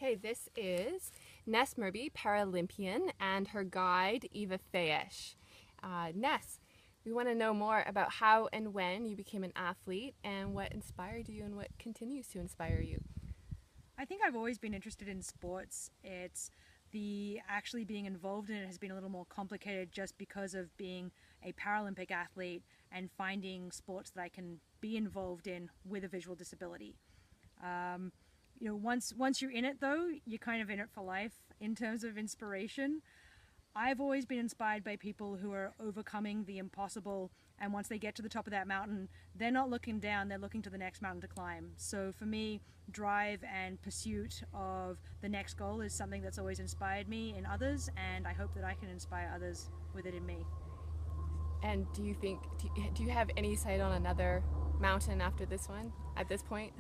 Okay, this is Ness Murby, Paralympian, and her guide, Eva Fayesh. Ness, we want to know more about how and when you became an athlete and what inspired you and what continues to inspire you. I think I've always been interested in sports. It's the actually being involved in it has been a little more complicated just because of being a Paralympic athlete and finding sports that I can be involved in with a visual disability. Once you're in it though, you're kind of in it for life in terms of inspiration. I've always been inspired by people who are overcoming the impossible, and once they get to the top of that mountain, they're not looking down, they're looking to the next mountain to climb. So for me, drive and pursuit of the next goal is something that's always inspired me in others, and I hope that I can inspire others with it in me. And do you have any sight on another mountain after this one at this point?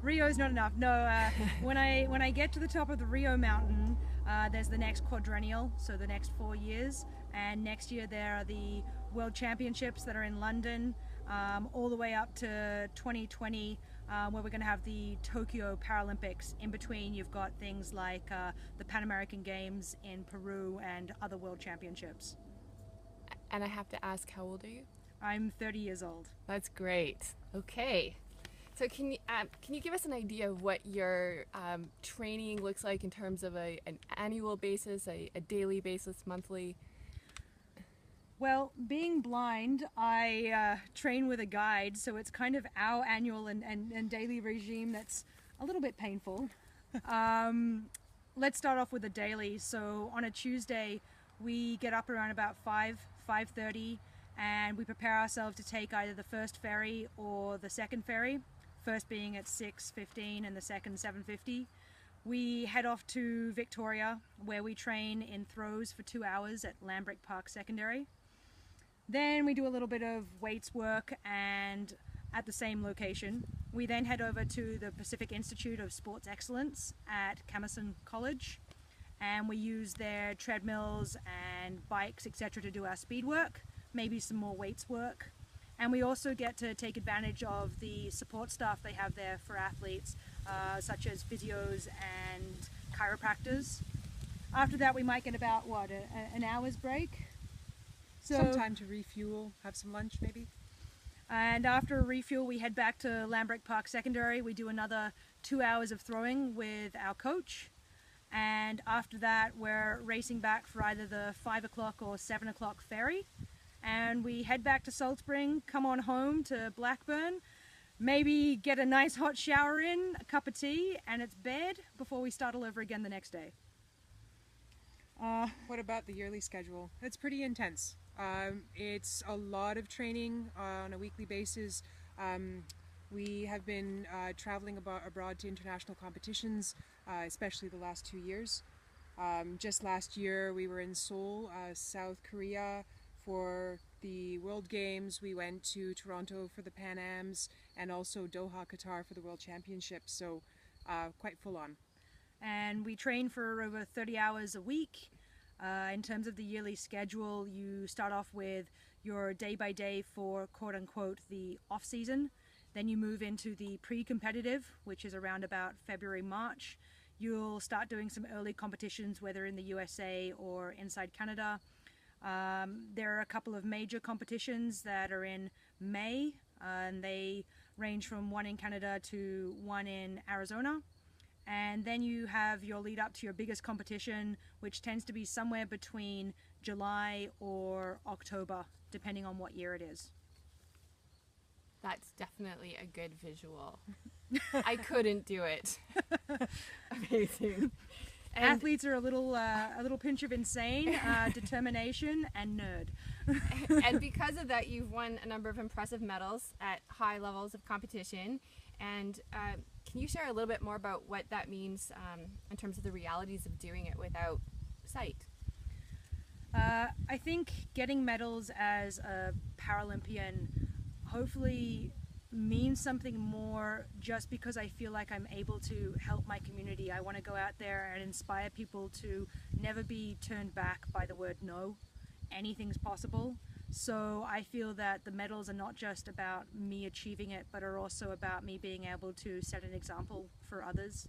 Rio is not enough. No, when I get to the top of the Rio mountain, there's the next quadrennial, so the next 4 years, and next year there are the World Championships that are in London, all the way up to 2020, where we're going to have the Tokyo Paralympics. In between, you've got things like the Pan American Games in Peru and other World Championships. And I have to ask, how old are you? I'm 30 years old. That's great. Okay. So can you give us an idea of what your training looks like in terms of an annual basis, a daily basis, monthly? Well, being blind, I train with a guide, so it's kind of our annual and daily regime that's a little bit painful. Let's start off with the daily. So on a Tuesday, we get up around about 5:30, and we prepare ourselves to take either the first ferry or the second ferry, first being at 6:15 and the second 7:50. We head off to Victoria, where we train in throws for 2 hours at Lambrick Park Secondary. Then we do a little bit of weights work, and at the same location. We then head over to the Pacific Institute of Sports Excellence at Camerson College, and we use their treadmills and bikes, etc., to do our speed work, maybe some more weights work. And we also get to take advantage of the support staff they have there for athletes, such as physios and chiropractors. After that, we might get about, an hour's break? Some time to refuel, have some lunch maybe. And after a refuel, we head back to Lambrick Park Secondary. We do another 2 hours of throwing with our coach. And after that, we're racing back for either the 5 o'clock or 7 o'clock ferry. And we head back to Salt Spring, come on home to Blackburn, maybe get a nice hot shower in, a cup of tea, and it's bed before we start all over again the next day. What about the yearly schedule? It's pretty intense. It's a lot of training on a weekly basis. We have been traveling abroad to international competitions, especially the last 2 years. Just last year we were in Seoul, South Korea for the World Games. We went to Toronto for the Pan Ams, and also Doha, Qatar for the World Championships, so quite full on. And we train for over 30 hours a week. In terms of the yearly schedule, you start off with your day-by-day for quote-unquote the off-season. Then you move into the pre-competitive, which is around about February, March. You'll start doing some early competitions, whether in the USA or inside Canada. There are a couple of major competitions that are in May, and they range from one in Canada to one in Arizona. And then you have your lead up to your biggest competition, which tends to be somewhere between July or October, depending on what year it is. That's definitely a good visual. I couldn't do it. Amazing. And athletes are a little pinch of insane, determination, and nerd. And because of that, you've won a number of impressive medals at high levels of competition. And can you share a little bit more about what that means in terms of the realities of doing it without sight? I think getting medals as a Paralympian hopefully means something more just because I feel like I'm able to help my community. I want to go out there and inspire people to never be turned back by the word no. Anything's possible. So I feel that the medals are not just about me achieving it, but are also about me being able to set an example for others.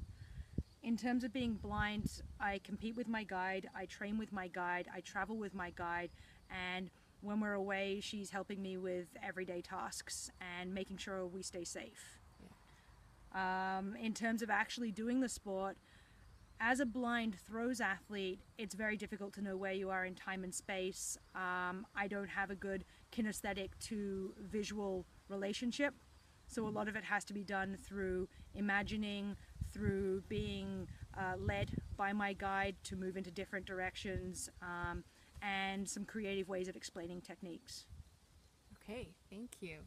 In terms of being blind, I compete with my guide, I train with my guide, I travel with my guide, and when we're away, she's helping me with everyday tasks and making sure we stay safe. In terms of actually doing the sport, as a blind throws athlete, it's very difficult to know where you are in time and space. I don't have a good kinesthetic to visual relationship, so a lot of it has to be done through imagining, through being led by my guide to move into different directions, and some creative ways of explaining techniques. Okay, thank you.